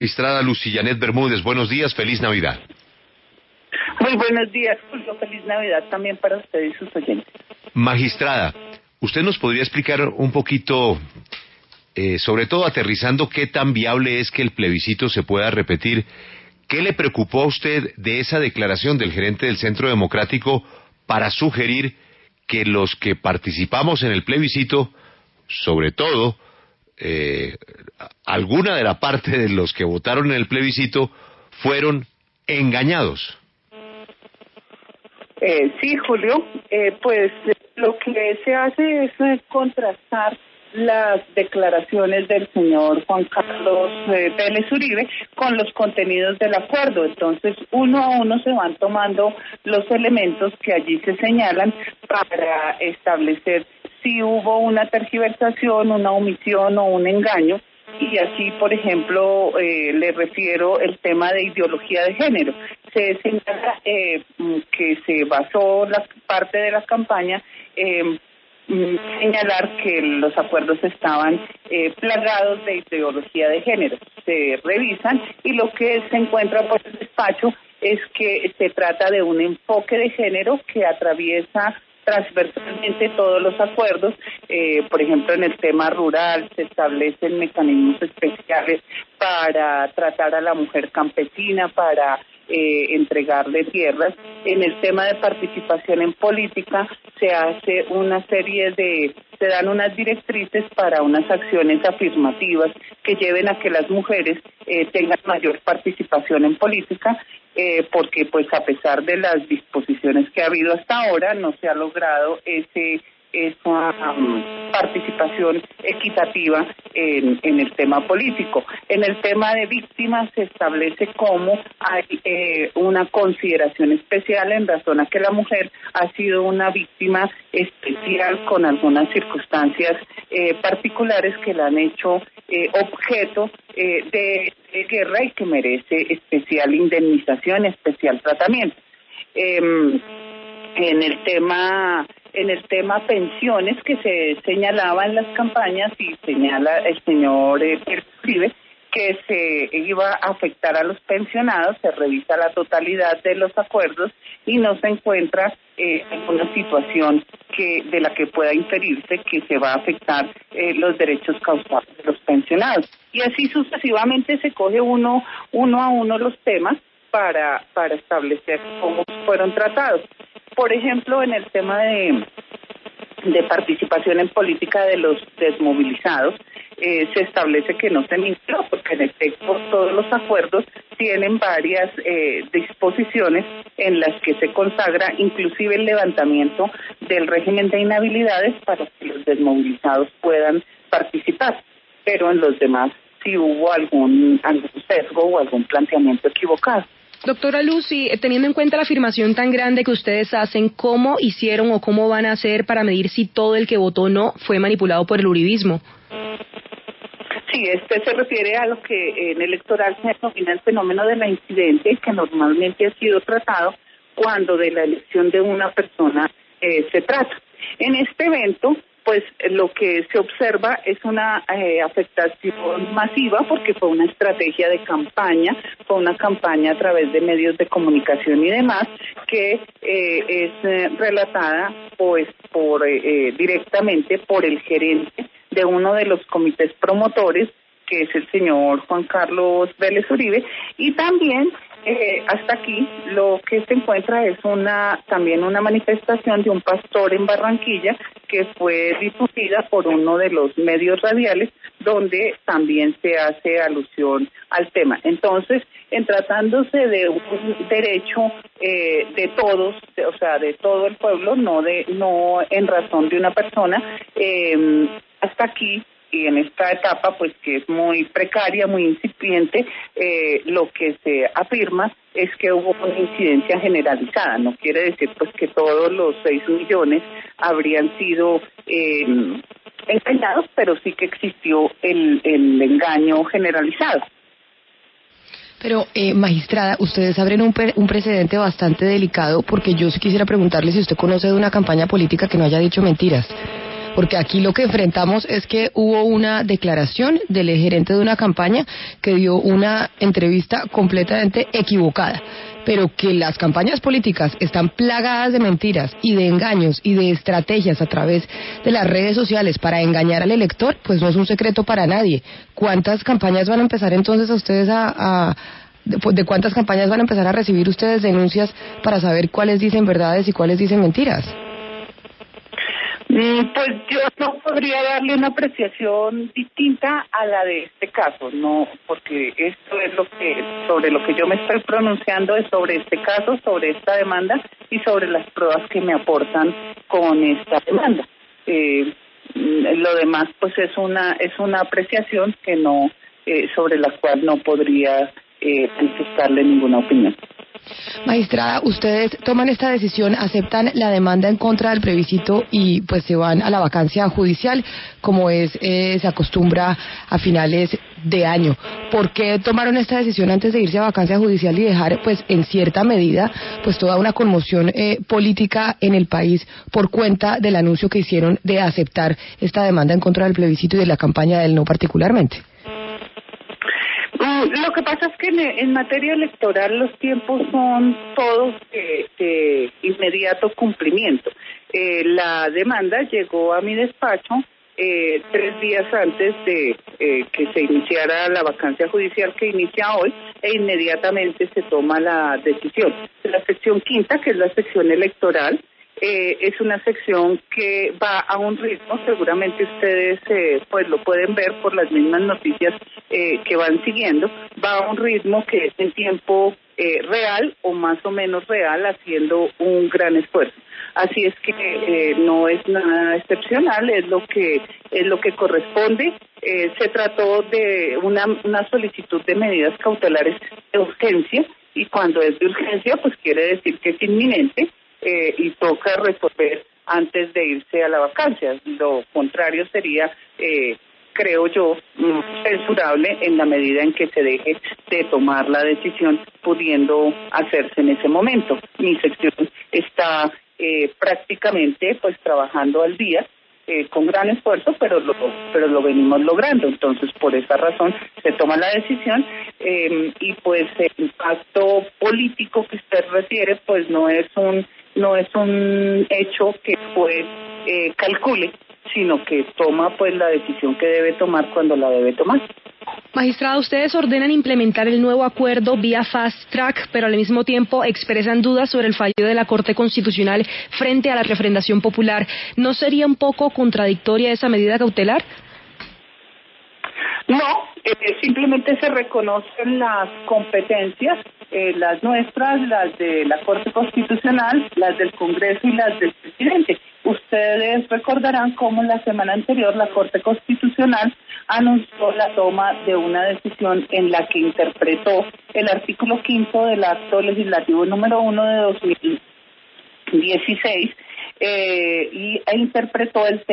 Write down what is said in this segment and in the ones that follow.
Magistrada Lucillanet Bermúdez, buenos días, feliz Navidad. Muy buenos días, Julio, feliz Navidad también para usted y sus oyentes. Magistrada, ¿usted nos podría explicar un poquito, sobre todo aterrizando, qué tan viable es que el plebiscito se pueda repetir? ¿Qué le preocupó a usted de esa declaración del gerente del Centro Democrático para sugerir que los que participamos en el plebiscito, sobre todo, alguna de la parte de los que votaron en el plebiscito, fueron engañados? Sí, Julio, pues lo que se hace es contrastar las declaraciones del señor Juan Carlos Vélez Uribe con los contenidos del acuerdo. Entonces, uno a uno se van tomando los elementos que allí se señalan para establecer si hubo una tergiversación, una omisión o un engaño. Y así, por ejemplo, le refiero el tema de ideología de género. Se señala que se basó la parte de la campaña señalar que los acuerdos estaban plagados de ideología de género. Se revisan y lo que se encuentra por el despacho es que se trata de un enfoque de género que atraviesa transversalmente todos los acuerdos. Por ejemplo, en el tema rural se establecen mecanismos especiales para tratar a la mujer campesina, para entregarle tierras. En el tema de participación en política se hace una serie se dan unas directrices para unas acciones afirmativas que lleven a que las mujeres tengan mayor participación en política, porque pues a pesar de las disposiciones que ha habido hasta ahora no se ha logrado esa participación equitativa en el tema político. En el tema de víctimas se establece cómo hay una consideración especial en razón a que la mujer ha sido una víctima especial con algunas circunstancias particulares que la han hecho objeto de guerra y que merece especial indemnización, especial tratamiento. En el tema pensiones que se señalaba en las campañas y señala el señor Uribe que se iba a afectar a los pensionados, se revisa la totalidad de los acuerdos y no se encuentra alguna situación de la que pueda inferirse que se va a afectar los derechos causados de los pensionados. Y así sucesivamente se coge uno a uno los temas para establecer cómo fueron tratados. Por ejemplo, en el tema de participación en política de los desmovilizados, se establece que no se mintió, porque en efecto todos los acuerdos tienen varias disposiciones en las que se consagra inclusive el levantamiento del régimen de inhabilidades para que los desmovilizados puedan participar, pero en los demás sí hubo algún sesgo o algún planteamiento equivocado. Doctora Lucy, teniendo en cuenta la afirmación tan grande que ustedes hacen, ¿cómo hicieron o cómo van a hacer para medir si todo el que votó no fue manipulado por el uribismo? Sí, se refiere a lo que en electoral se denomina el fenómeno de la incidencia, que normalmente ha sido tratado cuando de la elección de una persona se trata. En este evento, pues lo que se observa es una afectación masiva porque fue una estrategia de campaña, fue una campaña a través de medios de comunicación y demás que es relatada pues directamente por el gerente de uno de los comités promotores, que es el señor Juan Carlos Vélez Uribe, y también hasta aquí lo que se encuentra es también una manifestación de un pastor en Barranquilla que fue difundida por uno de los medios radiales donde también se hace alusión al tema. Entonces, en tratándose de un derecho de todos, o sea, de todo el pueblo, no en razón de una persona, hasta aquí y en esta etapa pues que es muy precaria, muy incipiente, lo que se afirma es que hubo una incidencia generalizada. No quiere decir pues que todos los 6 millones habrían sido engañados, pero sí que existió el engaño generalizado. Pero, magistrada, ustedes abren un precedente bastante delicado, porque yo sí quisiera preguntarle si usted conoce de una campaña política que no haya dicho mentiras. porque aquí lo que enfrentamos es que hubo una declaración del gerente de una campaña que dio una entrevista completamente equivocada, pero que las campañas políticas están plagadas de mentiras y de engaños y de estrategias a través de las redes sociales para engañar al elector, pues no es un secreto para nadie. ¿Cuántas campañas van a empezar entonces a ustedes de cuántas campañas van a empezar a recibir ustedes denuncias para saber cuáles dicen verdades y cuáles dicen mentiras? Pues yo no podría darle una apreciación distinta a la de este caso, no, porque esto es sobre lo que yo me estoy pronunciando es sobre este caso, sobre esta demanda y sobre las pruebas que me aportan con esta demanda. Lo demás, pues es una apreciación que no, sobre la cual no podría manifestarle ninguna opinión. Magistrada, ustedes toman esta decisión, aceptan la demanda en contra del plebiscito y pues se van a la vacancia judicial, como se acostumbra a finales de año. ¿Por qué tomaron esta decisión antes de irse a vacancia judicial y dejar, pues en cierta medida, pues toda una conmoción política en el país por cuenta del anuncio que hicieron de aceptar esta demanda en contra del plebiscito y de la campaña del no particularmente? Lo que pasa es que en materia electoral los tiempos son todos de inmediato cumplimiento. La demanda llegó a mi despacho 3 días antes de que se iniciara la vacancia judicial que inicia hoy, e inmediatamente se toma la decisión. La sección quinta, que es la sección electoral, es una sección que va a un ritmo, seguramente ustedes pues lo pueden ver por las mismas noticias que van siguiendo, va a un ritmo que es en tiempo real o más o menos real, haciendo un gran esfuerzo. Así es que no es nada excepcional, es lo que corresponde. Se trató de una solicitud de medidas cautelares de urgencia, y cuando es de urgencia pues quiere decir que es inminente. Y toca resolver antes de irse a la vacancia. Lo contrario sería, creo yo, censurable en la medida en que se deje de tomar la decisión pudiendo hacerse en ese momento. Mi sección está prácticamente pues trabajando al día, con gran esfuerzo, pero lo venimos logrando. Entonces, por esa razón se toma la decisión, y pues el impacto político que usted refiere pues no es un hecho que pues calcule, sino que toma pues la decisión que debe tomar cuando la debe tomar. Magistrada, ustedes ordenan implementar el nuevo acuerdo vía fast track, pero al mismo tiempo expresan dudas sobre el fallo de la Corte Constitucional frente a la refrendación popular. ¿No sería un poco contradictoria esa medida cautelar? No, simplemente se reconocen las competencias, las nuestras, las de la Corte Constitucional, las del Congreso y las del presidente. Ustedes recordarán cómo la semana anterior la Corte Constitucional anunció la toma de una decisión en la que interpretó el artículo 5 del Acto Legislativo número 1 de 2016, e interpretó el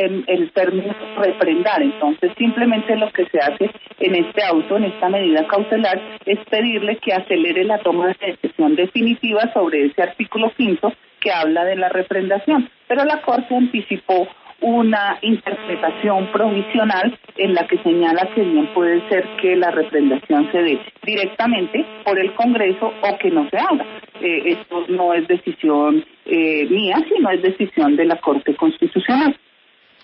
término refrendar. Entonces, simplemente lo que se hace en este auto, en esta medida cautelar, es pedirle que acelere la toma de decisión definitiva sobre ese artículo 5 que habla de la refrendación. Pero la Corte anticipó una interpretación provisional en la que señala que bien puede ser que la refrendación se dé directamente por el Congreso o que no se haga. Esto no es decisión mía, sino es decisión de la Corte Constitucional.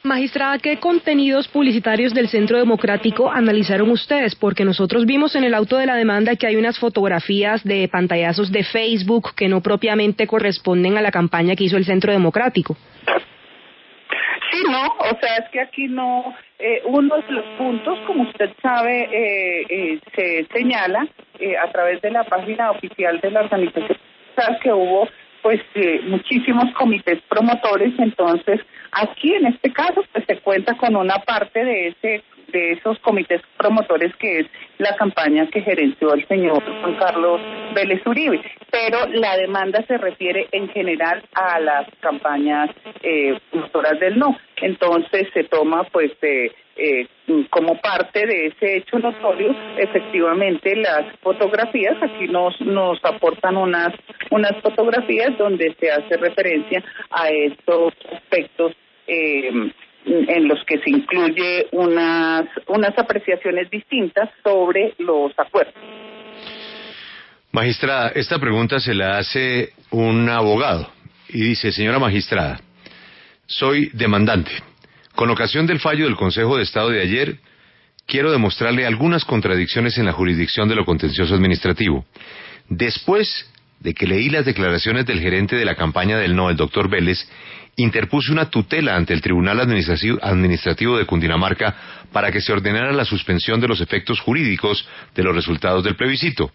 Magistrada, ¿qué contenidos publicitarios del Centro Democrático analizaron ustedes? Porque nosotros vimos en el auto de la demanda que hay unas fotografías de pantallazos de Facebook que no propiamente corresponden a la campaña que hizo el Centro Democrático. Sí, no, o sea, es que aquí no, uno de los puntos, como usted sabe, se señala a través de la página oficial de la organización que hubo pues muchísimos comités promotores. Entonces aquí en este caso pues se cuenta con una parte de esos comités promotores que es la campaña que gerenció el señor Juan Carlos Vélez Uribe, pero la demanda se refiere en general a las campañas promotoras del no. Entonces se toma pues como parte de ese hecho notorio, efectivamente las fotografías. Aquí nos aportan unas fotografías donde se hace referencia a estos aspectos en los que se incluye unas apreciaciones distintas sobre los acuerdos. Magistrada, esta pregunta se la hace un abogado y dice: señora magistrada, soy demandante. Con ocasión del fallo del Consejo de Estado de ayer, quiero demostrarle algunas contradicciones en la jurisdicción de lo contencioso administrativo. Después de que leí las declaraciones del gerente de la campaña del no, el doctor Vélez, interpuse una tutela ante el Tribunal Administrativo de Cundinamarca para que se ordenara la suspensión de los efectos jurídicos de los resultados del plebiscito.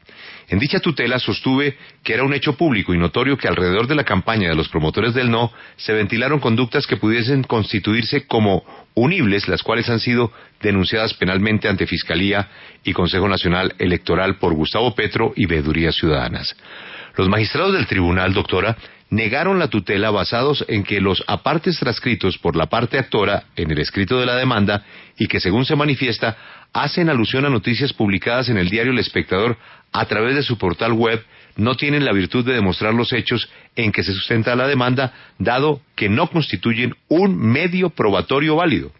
En dicha tutela sostuve que era un hecho público y notorio que alrededor de la campaña de los promotores del no se ventilaron conductas que pudiesen constituirse como unibles, las cuales han sido denunciadas penalmente ante Fiscalía y Consejo Nacional Electoral por Gustavo Petro y Veedurías Ciudadanas. Los magistrados del tribunal, doctora, negaron la tutela basados en que los apartes transcritos por la parte actora en el escrito de la demanda y que, según se manifiesta, hacen alusión a noticias publicadas en el diario El Espectador a través de su portal web, no tienen la virtud de demostrar los hechos en que se sustenta la demanda, dado que no constituyen un medio probatorio válido.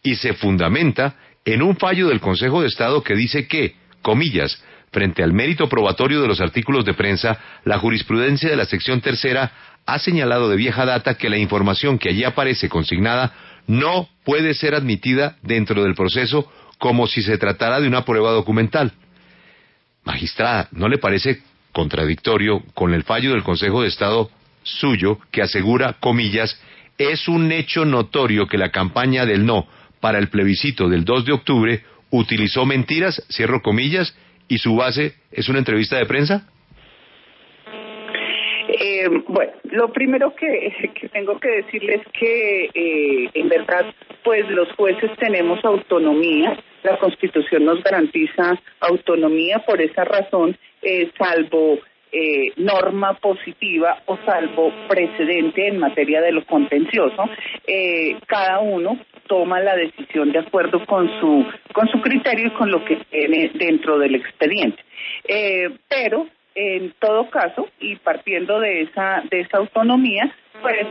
Y se fundamenta en un fallo del Consejo de Estado que dice que, comillas, frente al mérito probatorio de los artículos de prensa, la jurisprudencia de la sección tercera ha señalado de vieja data que la información que allí aparece consignada no puede ser admitida dentro del proceso como si se tratara de una prueba documental. Magistrada, ¿no le parece contradictorio con el fallo del Consejo de Estado suyo que asegura, comillas, es un hecho notorio que la campaña del no para el plebiscito del 2 de octubre utilizó mentiras, cierro comillas, y su base es una entrevista de prensa? Bueno, lo primero que tengo que decirles es que en verdad, pues los jueces tenemos autonomía, la Constitución nos garantiza autonomía, por esa razón, salvo norma positiva o salvo precedente en materia de lo contencioso, cada uno toma la decisión de acuerdo con su criterio y con lo que tiene dentro del expediente. Pero en todo caso, y partiendo de esa autonomía, pues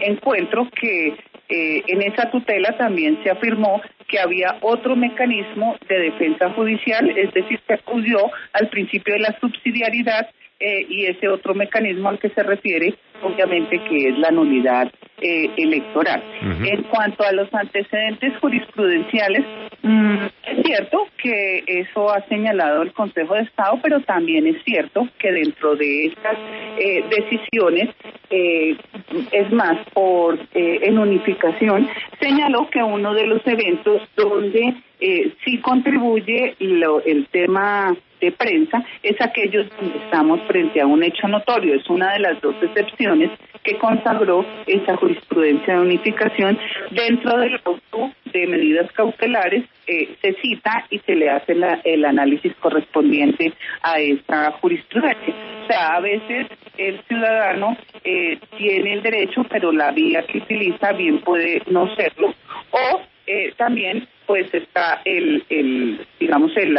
encuentro que en esa tutela también se afirmó que había otro mecanismo de defensa judicial, es decir, se acudió al principio de la subsidiariedad y ese otro mecanismo al que se refiere, obviamente, que es la nulidad electoral. Uh-huh. En cuanto a los antecedentes jurisprudenciales, es cierto que eso ha señalado el Consejo de Estado, pero también es cierto que dentro de estas decisiones, es más, en unificación, señaló que uno de los eventos donde sí contribuye el tema de prensa es aquellos donde estamos frente a un hecho notorio. Es una de las dos excepciones que consagró esa jurisprudencia de unificación. Dentro del auto de medidas cautelares se cita y se le hace el análisis correspondiente a esa jurisprudencia. O sea, a veces el ciudadano tiene el derecho, pero la vía que utiliza bien puede no serlo, o también pues está el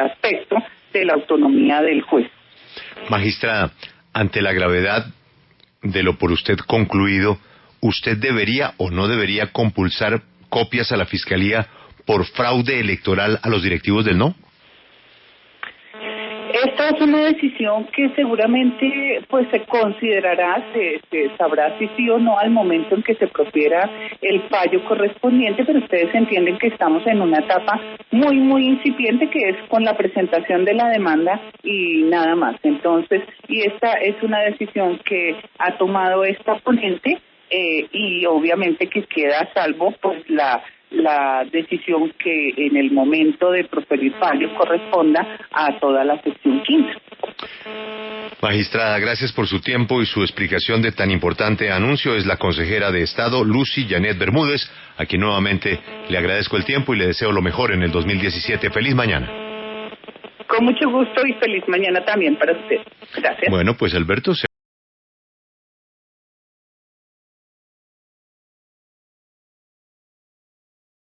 aspecto de la autonomía del juez. Magistrada, ante la gravedad de lo por usted concluido, ¿usted debería o no debería compulsar copias a la Fiscalía por fraude electoral a los directivos del no? Esta es una decisión que seguramente pues se considerará, se sabrá si sí o no al momento en que se profiera el fallo correspondiente, pero ustedes entienden que estamos en una etapa muy, muy incipiente, que es con la presentación de la demanda y nada más. Entonces, y esta es una decisión que ha tomado esta ponente y obviamente que queda a salvo pues la decisión que en el momento de proferir fallo corresponda a toda la sección 15. Magistrada, gracias por su tiempo y su explicación de tan importante anuncio. Es la consejera de Estado, Lucy Janet Bermúdez, a quien nuevamente le agradezco el tiempo y le deseo lo mejor en el 2017. Feliz mañana. Con mucho gusto y feliz mañana también para usted. Gracias. Bueno, pues Alberto,